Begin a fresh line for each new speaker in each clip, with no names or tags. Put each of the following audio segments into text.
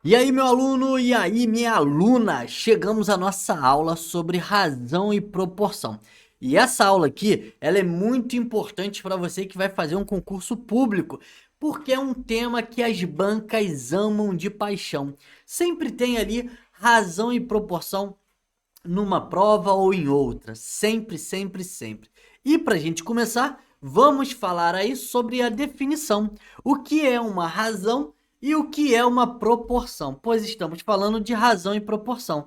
E aí, meu aluno, e aí, minha aluna, chegamos à nossa aula sobre razão e proporção. E essa aula aqui, ela é muito importante para você que vai fazer um concurso público, porque é um tema que as bancas amam de paixão. Sempre tem ali razão e proporção numa prova ou em outra, sempre, sempre, sempre. E para a gente começar, vamos falar aí sobre a definição. O que é uma razão e o que é uma proporção? Pois estamos falando de razão e proporção.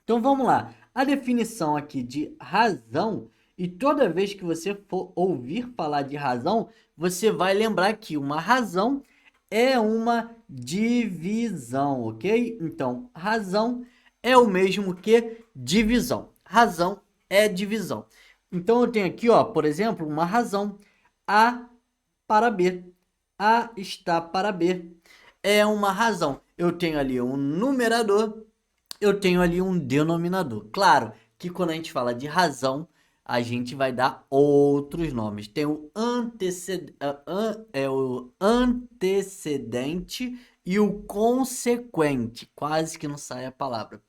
Então vamos lá. A definição aqui de razão, e toda vez que você for ouvir falar de razão, você vai lembrar que uma razão é uma divisão, ok? Então, razão é o mesmo que divisão. Razão é divisão. Então eu tenho aqui, ó, por exemplo, uma razão A para B. A está para B. É uma razão. Eu tenho ali um numerador, eu tenho ali um denominador. Claro que quando a gente fala de razão, a gente vai dar outros nomes. Tem o antecedente e o consequente. Quase que não sai a palavra.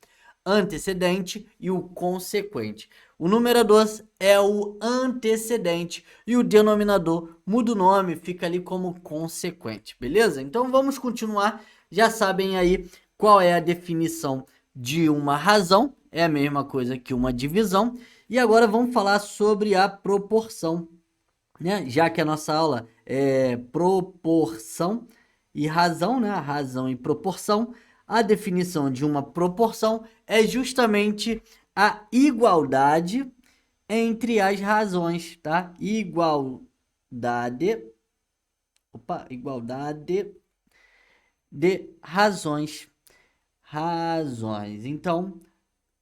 Antecedente e o consequente. O numerador é o antecedente e o denominador muda o nome, fica ali como consequente, beleza? Então vamos continuar. Já sabem aí qual é a definição de uma razão, é a mesma coisa que uma divisão. E agora vamos falar sobre a proporção, né? Já que a nossa aula é proporção e razão, né? Razão e proporção. A definição de uma proporção é justamente a igualdade entre as razões, tá? Igualdade de razões. Razões. Então,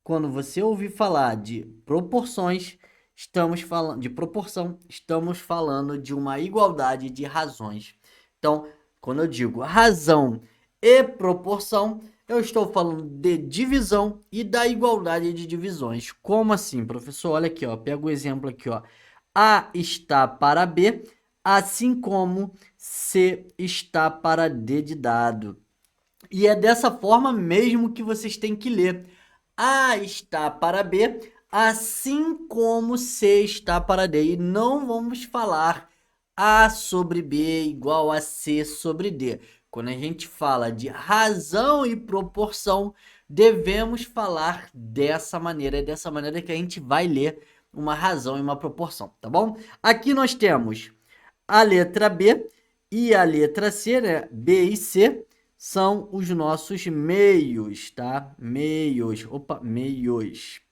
quando você ouvir falar de proporções, estamos falando de proporção, estamos falando de uma igualdade de razões. Então, quando eu digo razão e proporção, eu estou falando de divisão e da igualdade de divisões. Como assim, professor? Olha aqui, ó, pega o exemplo aqui, ó. A está para B, assim como C está para D de dado. E é dessa forma mesmo que vocês têm que ler. A está para B, assim como C está para D. E não vamos falar A sobre B igual a C sobre D. Quando a gente fala de razão e proporção, devemos falar dessa maneira. É dessa maneira que a gente vai ler uma razão e uma proporção, tá bom? Aqui nós temos a letra B e a letra C, né? B e C são os nossos meios, tá? Meios, opa, meios.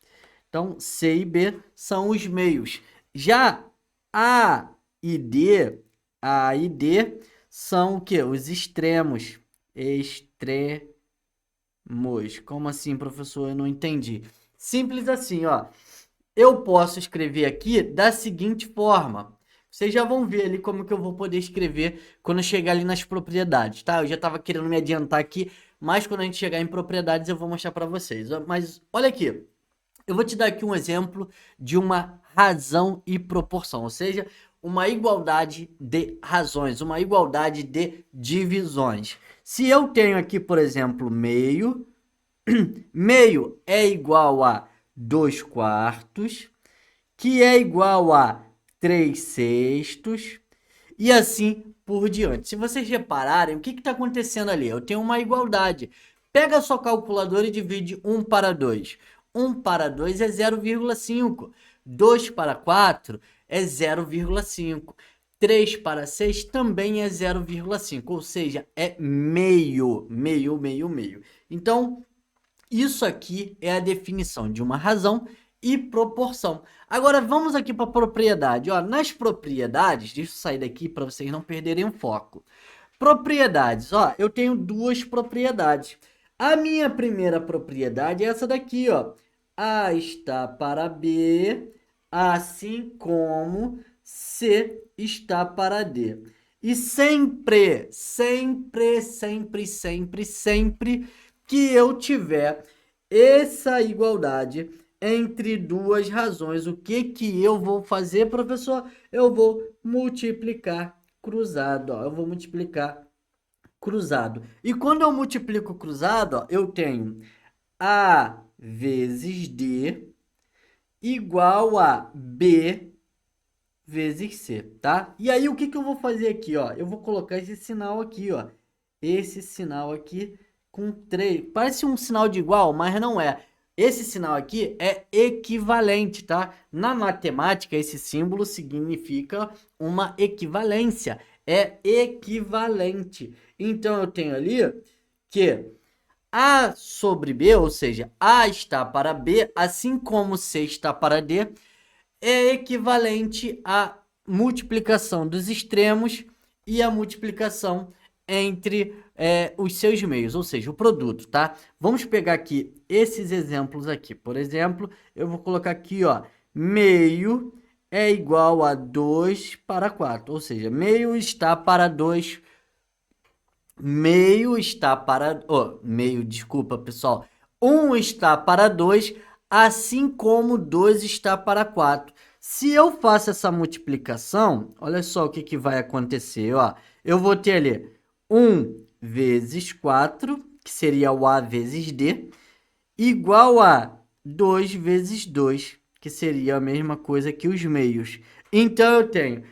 Então, C e B são os meios. Já A e D, A e D são o quê? Os extremos. Extremos. Como assim, professor? Eu não entendi. Simples assim, ó. Eu posso escrever aqui da seguinte forma. Vocês já vão ver ali como que eu vou poder escrever quando eu chegar ali nas propriedades, tá? Eu já estava querendo me adiantar aqui, mas quando a gente chegar em propriedades eu vou mostrar para vocês. Mas olha aqui, eu vou te dar aqui um exemplo de uma razão e proporção, ou seja, uma igualdade de razões, uma igualdade de divisões. Se eu tenho aqui, por exemplo, meio, meio é igual a 2 quartos, que é igual a 3 sextos, e assim por diante. Se vocês repararem, o que está acontecendo ali? Eu tenho uma igualdade. Pega a sua calculadora e divide 1 para 2. 1 para 2 é 0,5. 2 para 4 é 0,5. 3 para 6 também é 0,5. Ou seja, é meio, meio, meio, meio. Então, isso aqui é a definição de uma razão e proporção. Agora vamos aqui para a propriedade. Ó, nas propriedades, deixa eu sair daqui para vocês não perderem o foco. Propriedades, ó, eu tenho duas propriedades. A minha primeira propriedade é essa daqui, ó. A está para B, assim como C está para D. E sempre, sempre, sempre, sempre, sempre que eu tiver essa igualdade entre duas razões, o que que eu vou fazer, professor? Eu vou multiplicar cruzado, ó. Eu vou multiplicar cruzado. E quando eu multiplico cruzado, ó, eu tenho A vezes D igual a B vezes C, tá? E aí, o que que eu vou fazer aqui, ó? Eu vou colocar esse sinal aqui, ó. Esse sinal aqui com 3. Parece um sinal de igual, mas não é. Esse sinal aqui é equivalente, tá? Na matemática, esse símbolo significa uma equivalência. É equivalente. Então, eu tenho ali que A sobre B, ou seja, A está para B, assim como C está para D, é equivalente à multiplicação dos extremos e a multiplicação entre os seus meios, ou seja, o produto, tá? Vamos pegar aqui esses exemplos aqui. Por exemplo, eu vou colocar aqui, ó, meio é igual a 2 para 4, ou seja, meio está para 2, meio está para... Oh, meio, desculpa, pessoal. 1 está para 2, assim como 2 está para 4. Se eu faço essa multiplicação, olha só o que, que vai acontecer, ó. Eu vou ter ali 1 vezes 4, que seria o A vezes D, igual a 2 vezes 2, que seria a mesma coisa que os meios. Então, eu tenho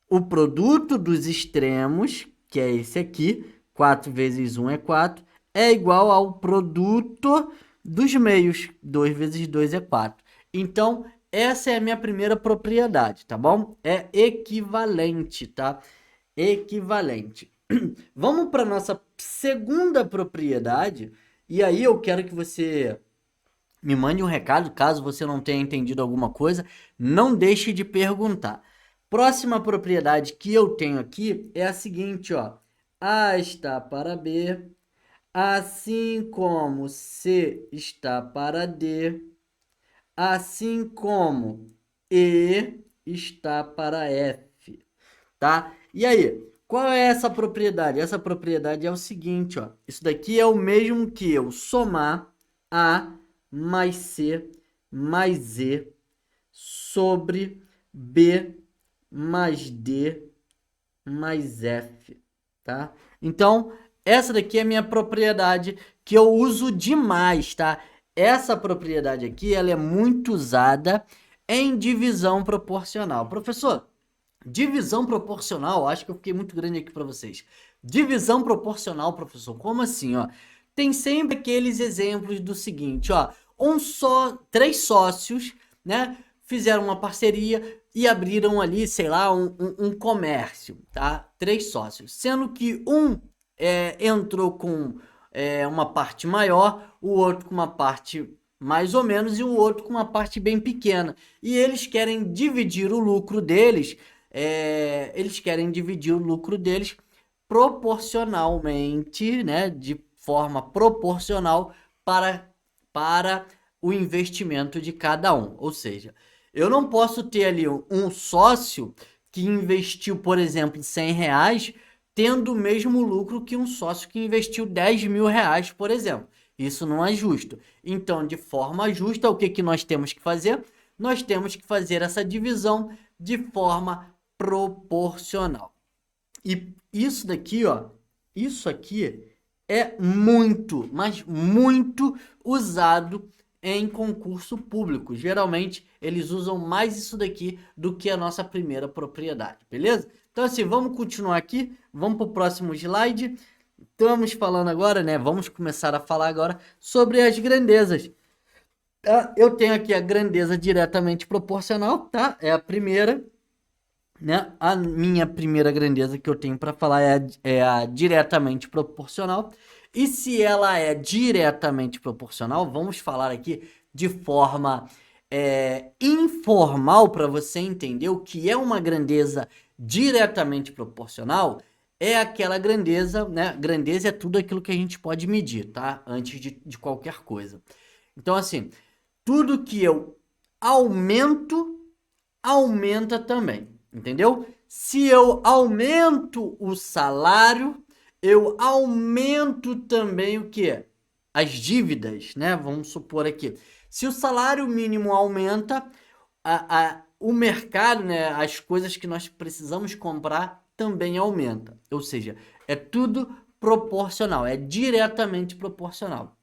o produto dos extremos, que é esse aqui, 4 vezes 1 é 4, é igual ao produto dos meios, 2 vezes 2 é 4. Então, essa é a minha primeira propriedade, tá bom? É equivalente, tá? Equivalente. Vamos para a nossa segunda propriedade, e aí eu quero que você me mande um recado, caso você não tenha entendido alguma coisa, não deixe de perguntar. Próxima propriedade que eu tenho aqui é a seguinte, ó. A está para B, assim como C está para D, assim como E está para F, tá? E aí, qual é essa propriedade? Essa propriedade é o seguinte, ó. Isso daqui é o mesmo que eu somar A mais C mais E sobre B mais D mais F, tá? Então, essa daqui é a minha propriedade que eu uso demais, tá? Essa propriedade aqui, ela é muito usada em divisão proporcional. Professor, divisão proporcional, acho que eu fiquei muito grande aqui para vocês. Divisão proporcional, professor, como assim, ó? Tem sempre aqueles exemplos do seguinte, ó, três sócios, né, fizeram uma parceria e abriram ali, sei lá, um comércio, tá? Três sócios, sendo que um entrou com uma parte maior, o outro com uma parte mais ou menos e o outro com uma parte bem pequena. E eles querem dividir o lucro deles, proporcionalmente, né, de forma proporcional para o investimento de cada um. Ou seja, eu não posso ter ali um sócio que investiu, por exemplo, R$ 100, tendo o mesmo lucro que um sócio que investiu R$ 10.000, por exemplo. Isso não é justo. Então, de forma justa, o que que nós temos que fazer? Nós temos que fazer essa divisão de forma proporcional. E isso daqui, ó, isso aqui é muito, mas muito usado em concurso público. Geralmente, eles usam mais isso daqui do que a nossa primeira propriedade, beleza? Então, assim, vamos continuar aqui, vamos para o próximo slide. Estamos falando agora, né? Vamos começar a falar agora sobre as grandezas. Eu tenho aqui a grandeza diretamente proporcional, tá? É a primeira, né? A minha primeira grandeza que eu tenho para falar é a diretamente proporcional. E se ela é diretamente proporcional, vamos falar aqui de forma informal para você entender o que é uma grandeza diretamente proporcional. É aquela grandeza, né? Grandeza é tudo aquilo que a gente pode medir, tá? Antes de qualquer coisa. Então, assim, tudo que eu aumento, aumenta também, entendeu? Se eu aumento o salário, eu aumento também o quê? As dívidas, né? Vamos supor aqui. Se o salário mínimo aumenta, o mercado, né? As coisas que nós precisamos comprar também aumenta. Ou seja, é tudo proporcional, é diretamente proporcional.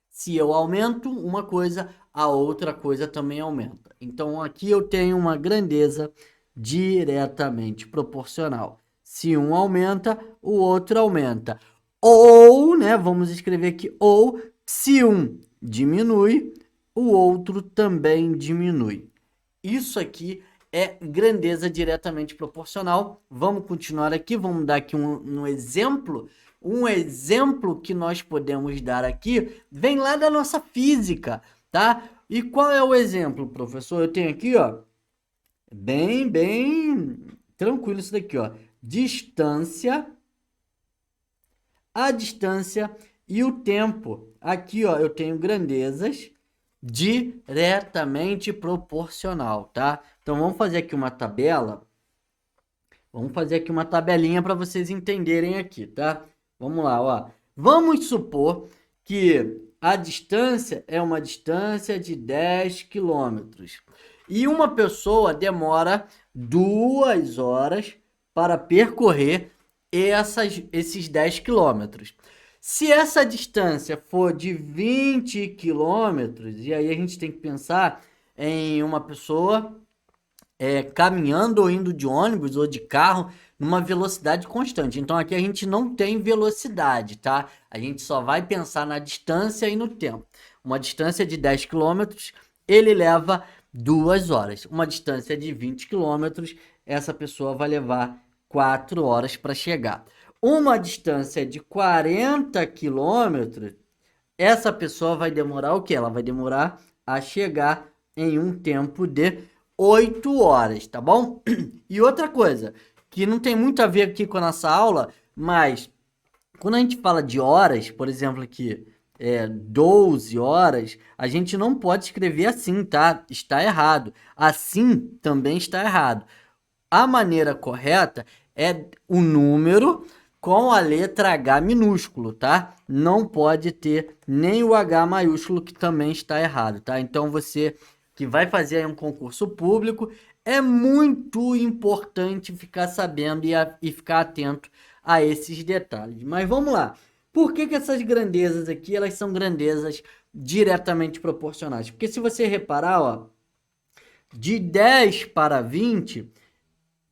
Se eu aumento uma coisa, a outra coisa também aumenta. Então, aqui eu tenho uma grandeza diretamente proporcional. Se um aumenta, o outro aumenta. Ou, né, vamos escrever aqui, ou, se um diminui, o outro também diminui. Isso aqui é grandeza diretamente proporcional. Vamos continuar aqui, vamos dar aqui um exemplo. Um exemplo que nós podemos dar aqui vem lá da nossa física, tá? E qual é o exemplo, professor? Eu tenho aqui, ó, bem tranquilo isso daqui, ó. A distância e o tempo. Aqui, ó, eu tenho grandezas diretamente proporcional, tá? Então, vamos fazer aqui uma tabela. Vamos fazer aqui uma tabelinha para vocês entenderem aqui, tá? Vamos lá, ó. Vamos supor que a distância é uma distância de 10 quilômetros. E uma pessoa demora 2 horas para percorrer esses 10 quilômetros. Se essa distância for de 20 quilômetros, e aí a gente tem que pensar em uma pessoa caminhando ou indo de ônibus ou de carro numa velocidade constante. Então aqui a gente não tem velocidade, tá? A gente só vai pensar na distância e no tempo. Uma distância de 10 quilômetros, ele leva 2 horas. Uma distância de 20 quilômetros, essa pessoa vai levar 4 horas para chegar. Uma distância de 40 quilômetros, essa pessoa vai demorar o quê? Ela vai demorar a chegar em um tempo de 8 horas, tá bom? E outra coisa, que não tem muito a ver aqui com a nossa aula, mas quando a gente fala de horas, por exemplo aqui, 12 horas, a gente não pode escrever assim, tá? Está errado. Assim também está errado. A maneira correta é o número com a letra H minúsculo, tá? Não pode ter nem o H maiúsculo, que também está errado, tá? Então você que vai fazer aí um concurso público, é muito importante ficar sabendo e ficar atento a esses detalhes. Mas vamos lá. Por que essas grandezas aqui, elas são grandezas diretamente proporcionais? Porque se você reparar, ó, de 10 para 20,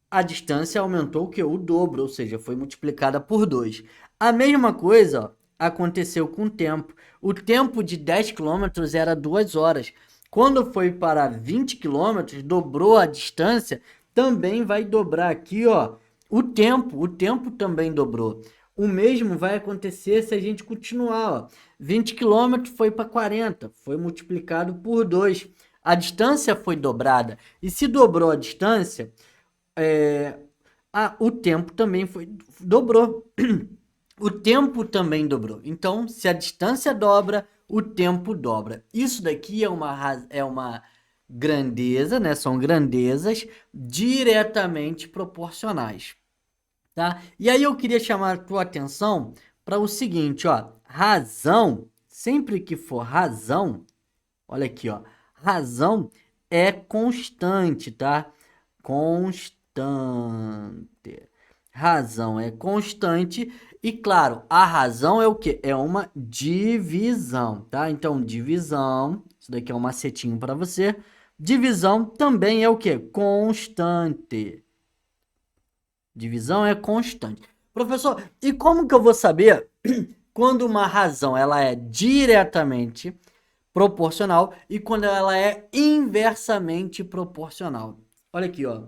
a distância aumentou o que? O dobro, ou seja, foi multiplicada por 2. A mesma coisa, ó, aconteceu com o tempo. O tempo de 10 quilômetros era 2 horas. Quando foi para 20 quilômetros, dobrou a distância, também vai dobrar aqui, ó, o tempo também dobrou. O mesmo vai acontecer se a gente continuar, ó. 20 quilômetros foi para 40, foi multiplicado por 2. A distância foi dobrada. E se dobrou a distância, o tempo também dobrou. O tempo também dobrou. Então, se a distância dobra, o tempo dobra. Isso daqui é uma grandeza, né? São grandezas diretamente proporcionais, tá? E aí eu queria chamar a tua atenção para o seguinte, ó. Razão, sempre que for razão, olha aqui, ó. Razão é constante, tá? Constante. Razão é constante e, claro, a razão é o quê? É uma divisão, tá? Então, divisão, isso daqui é um macetinho para você. Divisão também é o quê? Constante. Divisão é constante. Professor, e como que eu vou saber quando uma razão ela é diretamente proporcional e quando ela é inversamente proporcional? Olha aqui, ó.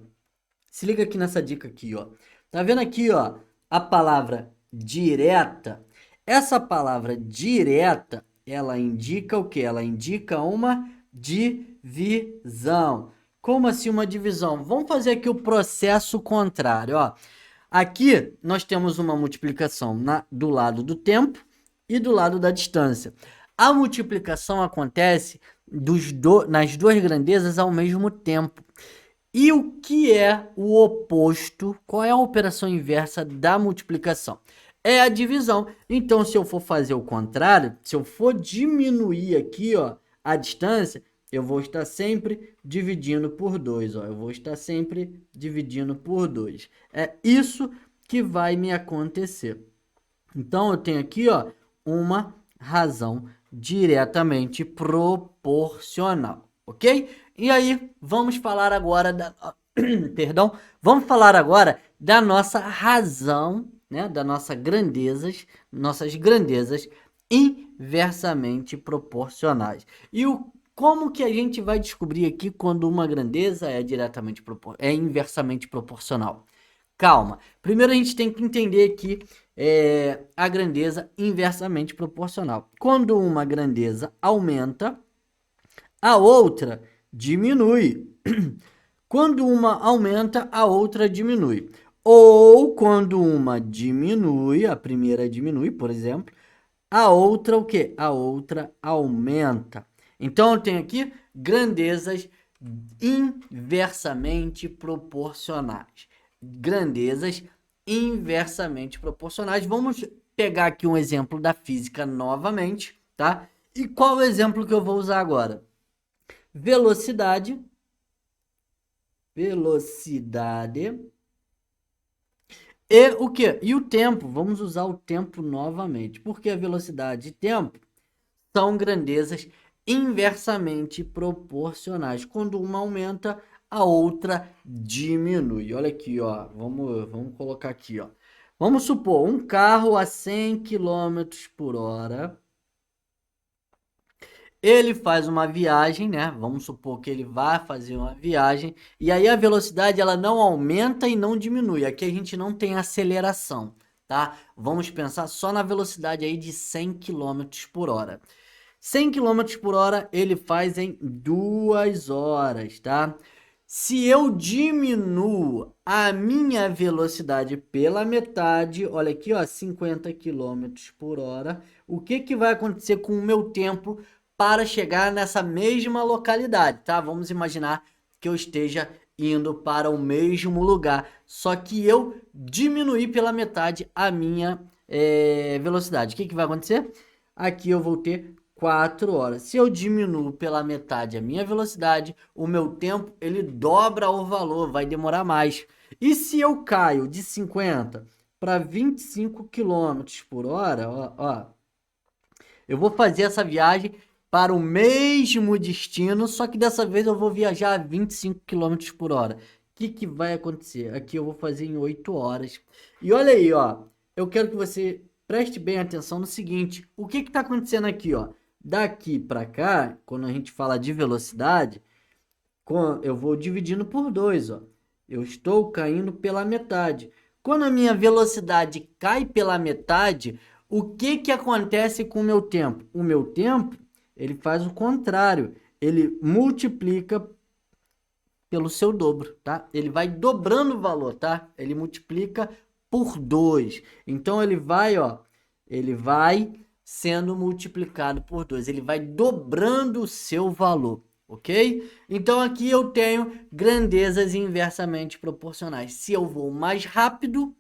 Se liga aqui nessa dica aqui, ó. Tá vendo aqui, ó, a palavra direta? Essa palavra direta, ela indica o quê? Ela indica uma divisão. Como assim uma divisão? Vamos fazer aqui o processo contrário, ó. Aqui nós temos uma multiplicação do lado do tempo e do lado da distância. A multiplicação acontece nas duas grandezas ao mesmo tempo. E o que é o oposto? Qual é a operação inversa da multiplicação? É a divisão. Então, se eu for fazer o contrário, se eu for diminuir aqui, ó, a distância, eu vou estar sempre dividindo por 2, ó. Eu vou estar sempre dividindo por 2. É isso que vai me acontecer. Então, eu tenho aqui, ó, uma razão diretamente proporcional, ok? E aí, vamos falar agora da... Perdão, vamos falar agora da nossa razão, né, das nossas grandezas inversamente proporcionais. Como que a gente vai descobrir aqui quando uma grandeza é inversamente proporcional? Calma. Primeiro a gente tem que entender que a grandeza inversamente proporcional. Quando uma grandeza aumenta, a outra diminui. Quando uma aumenta, a outra diminui. Ou quando uma diminui, a primeira diminui, por exemplo, a outra o quê? A outra aumenta. Então eu tenho aqui grandezas inversamente proporcionais. Grandezas inversamente proporcionais. Vamos pegar aqui um exemplo da física novamente, tá? E qual é o exemplo que eu vou usar agora? Velocidade e o quê? E o tempo. Vamos usar o tempo novamente, porque a velocidade e tempo são grandezas inversamente proporcionais. Quando uma aumenta, a outra diminui. Olha aqui, ó. Vamos colocar aqui, ó. Vamos supor um carro a 100 quilômetros por hora. Ele faz uma viagem, né? Vamos supor que ele vai fazer uma viagem. E aí a velocidade ela não aumenta e não diminui. Aqui a gente não tem aceleração, tá? Vamos pensar só na velocidade aí de 100 quilômetros por hora. 100 quilômetros por hora ele faz em 2 horas, tá? Se eu diminuo a minha velocidade pela metade, olha aqui, ó, 50 quilômetros por hora, o que que vai acontecer com o meu tempo para chegar nessa mesma localidade, tá? Vamos imaginar que eu esteja indo para o mesmo lugar, só que eu diminuí pela metade a minha velocidade. O que que vai acontecer? Aqui eu vou ter 4 horas. Se eu diminuo pela metade a minha velocidade, o meu tempo ele dobra o valor, vai demorar mais. E se eu caio de 50 para 25 quilômetros por hora, ó, eu vou fazer essa viagem para o mesmo destino, só que dessa vez eu vou viajar a 25 quilômetros por hora. O que que vai acontecer? Aqui eu vou fazer em 8 horas. E olha aí, ó, eu quero que você preste bem atenção no seguinte, o que que está acontecendo aqui, ó? Daqui para cá, quando a gente fala de velocidade, eu vou dividindo por 2, ó. Eu estou caindo pela metade. Quando a minha velocidade cai pela metade, o que que acontece com o meu tempo? O meu tempo, ele faz o contrário. Ele multiplica pelo seu dobro, tá? Ele vai dobrando o valor, tá? Ele multiplica por 2. Então ele vai sendo multiplicado por 2. Ele vai dobrando o seu valor, ok? Então aqui eu tenho grandezas inversamente proporcionais. Se eu vou mais rápido,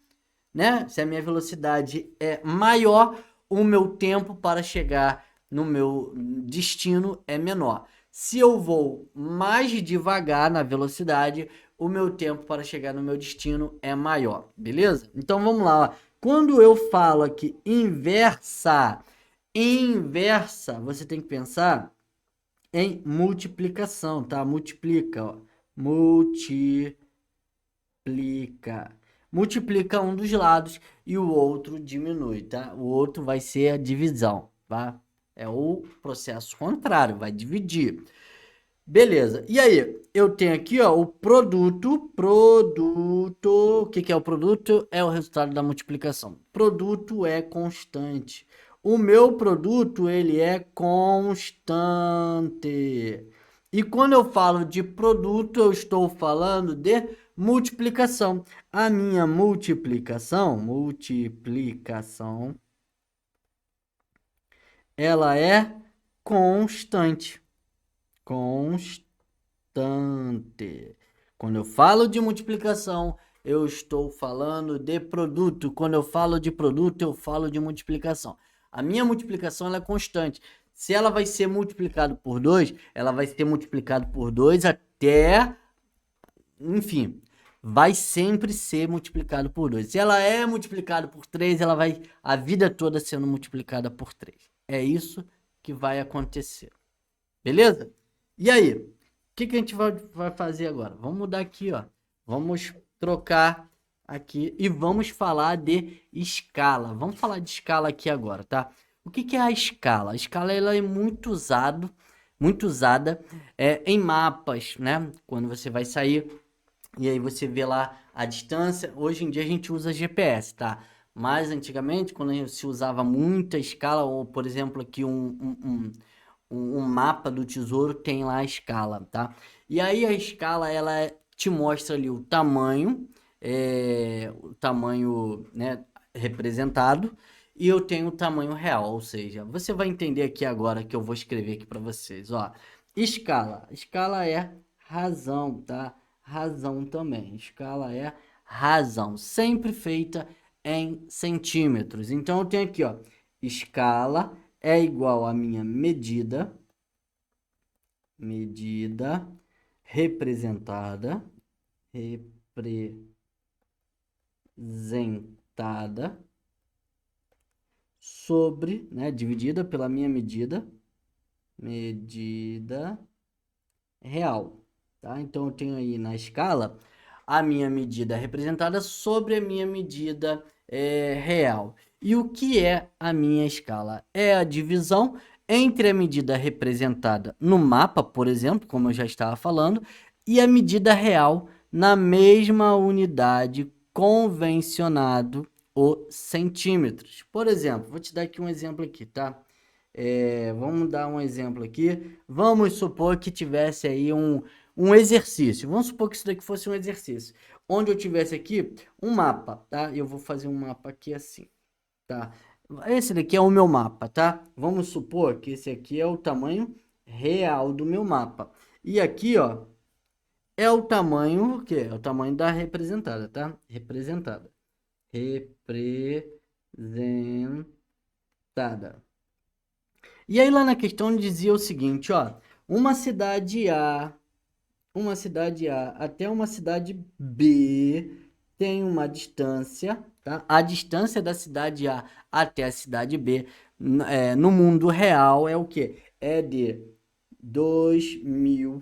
né? Se a minha velocidade é maior, o meu tempo para chegar no meu destino é menor. Se eu vou mais devagar na velocidade, o meu tempo para chegar no meu destino é maior, beleza? Então vamos lá, ó. Quando eu falo aqui inversa, você tem que pensar em multiplicação, tá? Multiplica, ó. Multiplica um dos lados e o outro diminui, tá? O outro vai ser a divisão, tá? É o processo contrário, vai dividir. Beleza. E aí, eu tenho aqui, ó, o produto. O que que é o produto? É o resultado da multiplicação. Produto é constante. O meu produto, ele é constante. E quando eu falo de produto, eu estou falando de multiplicação. A minha multiplicação, ela é constante. Constante. Quando eu falo de multiplicação, eu estou falando de produto. Quando eu falo de produto, eu falo de multiplicação. A minha multiplicação ela é constante. Se ela vai ser multiplicado por 2, ela vai ser multiplicado por 2 até, enfim, vai sempre ser multiplicado por 2. Se ela é multiplicada por 3, ela vai a vida toda sendo multiplicada por 3. É isso que vai acontecer. Beleza? E aí? O que a gente vai fazer agora? Vamos mudar aqui, ó. Vamos trocar aqui e vamos falar de escala. Vamos falar de escala aqui agora, tá? O que é a escala? A escala ela é muito usada em mapas, né? Quando você vai sair e aí você vê lá a distância. Hoje em dia a gente usa GPS, tá? Mas antigamente, quando se usava muita escala, ou por exemplo aqui um mapa do tesouro tem lá a escala, tá? E aí a escala ela te mostra ali o tamanho, né, representado, e eu tenho o tamanho real, ou seja, você vai entender aqui agora que eu vou escrever aqui para vocês, ó. Escala é razão, tá? Razão também. Escala é razão, sempre feita em centímetros. Então eu tenho aqui, ó, escala é igual a minha medida representada sobre, né, dividida pela minha medida real, tá? Então eu tenho aí na escala a minha medida representada sobre a minha medida real. E o que é a minha escala? É a divisão entre a medida representada no mapa, por exemplo, como eu já estava falando, e a medida real na mesma unidade convencionado o centímetros. Por exemplo, vou te dar aqui um exemplo aqui, tá? Vamos dar um exemplo aqui. Vamos supor que tivesse aí um exercício. Vamos supor que isso daqui fosse um exercício. Onde eu tivesse aqui um mapa, tá? Eu vou fazer um mapa aqui assim, tá? Esse daqui é o meu mapa, tá? Vamos supor que esse aqui é o tamanho real do meu mapa. E aqui, ó, é o tamanho, o quê? É o tamanho da representada, tá? Representada. Representada. E aí lá na questão dizia o seguinte, ó, uma cidade A, até uma cidade B tem uma distância, tá? A distância da cidade A até a cidade B no mundo real é o quê? É de 2.000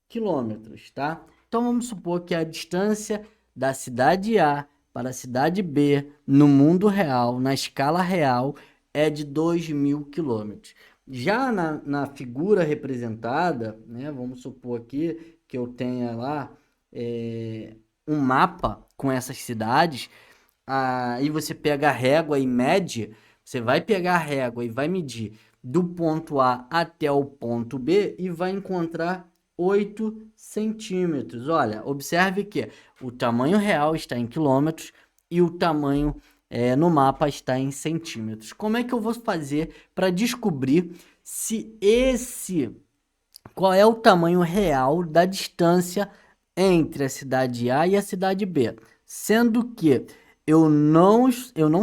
quilômetros, tá? Então vamos supor que a distância da cidade A para a cidade B no mundo real, na escala real, é de 2.000 quilômetros. Já na figura representada, né, vamos supor aqui que eu tenha lá um mapa com essas cidades, aí você pega a régua e mede, você vai pegar a régua e vai medir do ponto A até o ponto B e vai encontrar 8 centímetros. Olha, observe que o tamanho real está em quilômetros e o tamanho no mapa está em centímetros. Como é que eu vou fazer para descobrir se qual é o tamanho real da distância entre a cidade A e a cidade B? Sendo que eu não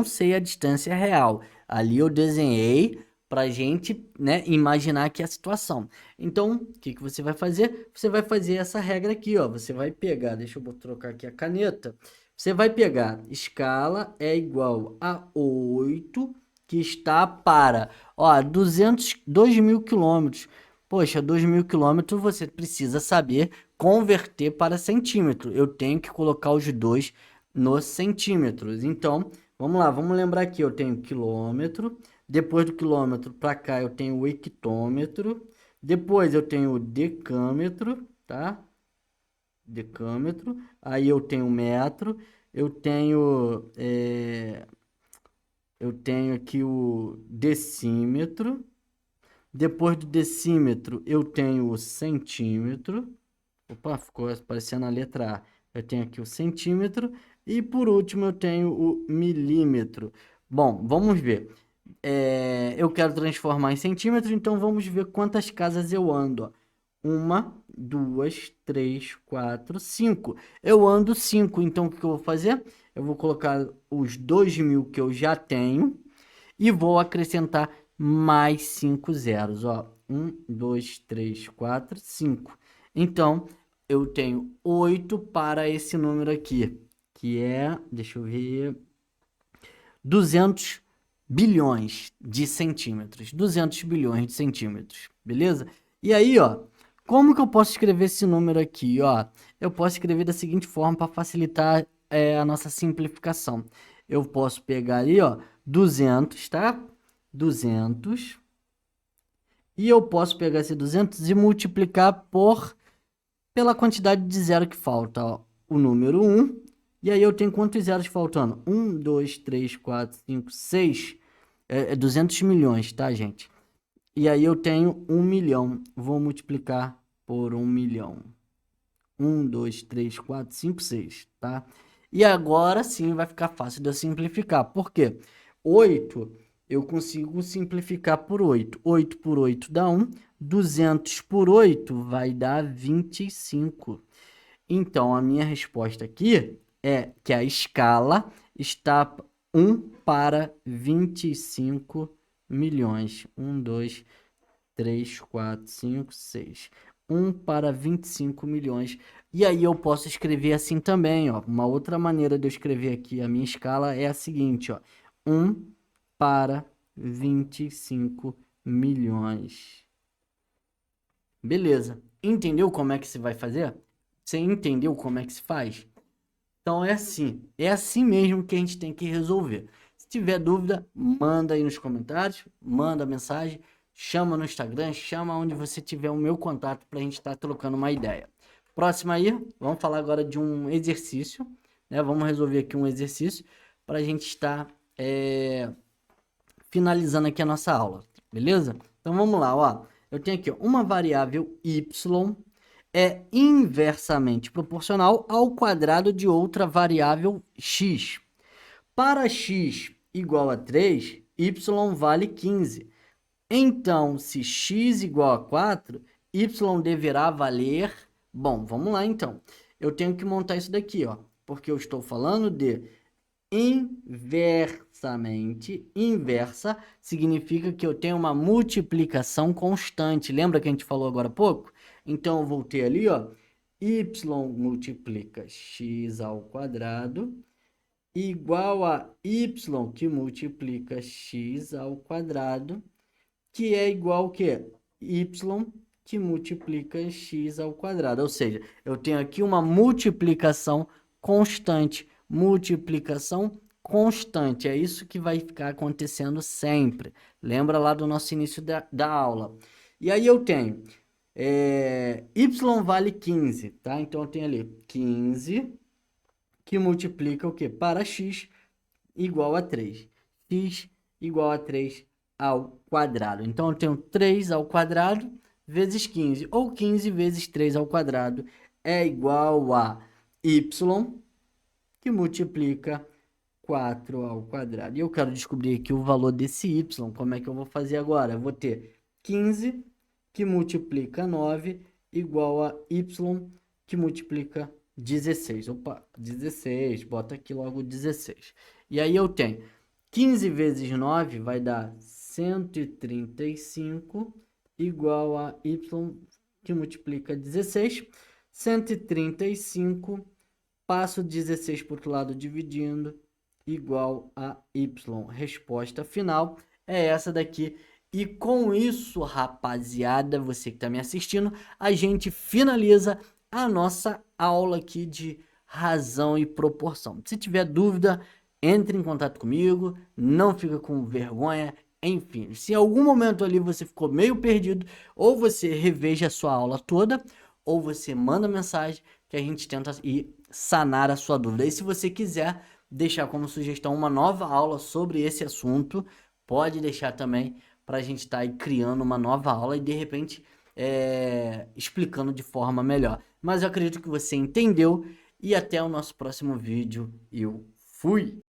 sei a distância real. Ali eu desenhei para gente, né, imaginar aqui a situação. Então, o que você vai fazer? Você vai fazer essa regra aqui, ó. Você vai pegar, deixa eu trocar aqui a caneta. Você vai pegar escala é igual a 8, que está para, ó, 2.000 quilômetros. Poxa, 2.000 quilômetros você precisa saber converter para centímetro. Eu tenho que colocar os dois nos centímetros. Então, vamos lá, vamos lembrar aqui. Eu tenho quilômetro. Depois do quilômetro para cá, eu tenho o hectômetro. Depois eu tenho o decâmetro, tá? Decâmetro. Aí eu tenho metro. Eu tenho, eu tenho aqui o decímetro. Depois do decímetro, eu tenho o centímetro. Opa, ficou parecendo a letra A. Eu tenho aqui o centímetro. E por último, eu tenho o milímetro. Bom, vamos ver. Eu quero transformar em centímetro, então vamos ver quantas casas eu ando. Ó. 1, 2, 3, 4, 5. Eu ando 5, então o que eu vou fazer? Eu vou colocar os 2.000 que eu já tenho e vou acrescentar mais 5 zeros. Ó. 1, 2, 3, 4, 5. Então, eu tenho 8 para esse número aqui, que é, deixa eu ver, 200 bilhões de centímetros. 200 bilhões de centímetros, beleza? E aí, ó, como que eu posso escrever esse número aqui, ó? Eu posso escrever da seguinte forma para facilitar a nossa simplificação. Eu posso pegar ali, ó, 200, tá? 200. E eu posso pegar esse 200 e multiplicar pela quantidade de zero que falta, ó, o número 1. E aí eu tenho quantos zeros faltando? 1, 2, 3, 4, 5, 6. É 200 milhões, tá, gente? E aí eu tenho 1 milhão. Vou multiplicar por 1 milhão. 1, 2, 3, 4, 5, 6, tá? E agora sim vai ficar fácil de eu simplificar. Por quê? 8 eu consigo simplificar por 8. 8 por 8 dá 1. 200 por 8 vai dar 25. Então, a minha resposta aqui é que a escala está 1 para 25 milhões. 1, 2, 3, 4, 5, 6. 1 para 25 milhões. E aí eu posso escrever assim também, ó. Uma outra maneira de eu escrever aqui a minha escala é a seguinte, ó. 1 para 25 milhões. Beleza. Entendeu como é que se vai fazer? Você entendeu como é que se faz? Então é assim mesmo que a gente tem que resolver. Se tiver dúvida, manda aí nos comentários, manda mensagem, chama no Instagram, chama onde você tiver o meu contato para a gente estar trocando uma ideia. Próximo aí, vamos falar agora de um exercício, né? Vamos resolver aqui um exercício para a gente estar finalizando aqui a nossa aula, beleza? Então vamos lá, ó. Eu tenho aqui ó, uma variável y é inversamente proporcional ao quadrado de outra variável x. Para x igual a 3, y vale 15. Então, se x igual a 4, y deverá valer... Bom, vamos lá então. Eu tenho que montar isso daqui, ó, porque eu estou falando de inversamente. Inversa significa que eu tenho uma multiplicação constante. Lembra que a gente falou agora há pouco? Então, eu vou ter ali, ó, y multiplica x ao quadrado igual a y que multiplica x ao quadrado, que é igual ao quê? Y que multiplica x ao quadrado. Ou seja, eu tenho aqui uma multiplicação constante. Multiplicação constante. É isso que vai ficar acontecendo sempre. Lembra lá do nosso início da aula. E aí eu tenho y vale 15, tá? Então eu tenho ali 15 que multiplica o quê? Para x igual a 3. X igual a 3 ao quadrado. Então eu tenho 3 ao quadrado vezes 15, ou 15 vezes 3 ao quadrado é igual a y que multiplica 4 ao quadrado. E eu quero descobrir aqui o valor desse y. Como é que eu vou fazer agora? Eu vou ter 15 que multiplica 9 igual a y que multiplica 16. Opa, 16. Bota aqui logo 16. E aí eu tenho 15 vezes 9 vai dar 135 igual a y que multiplica 16. 135, passo 16 para o outro lado dividindo, igual a y. Resposta final é essa daqui. E com isso, rapaziada, você que está me assistindo, a gente finaliza a nossa aula aqui de razão e proporção. Se tiver dúvida, entre em contato comigo, não fica com vergonha, enfim. Se em algum momento ali você ficou meio perdido, ou você reveja a sua aula toda, ou você manda mensagem que a gente tenta sanar a sua dúvida. E se você quiser deixar como sugestão uma nova aula sobre esse assunto, pode deixar também para a gente estar aí criando uma nova aula e de repente explicando de forma melhor. Mas eu acredito que você entendeu e até o nosso próximo vídeo. Eu fui!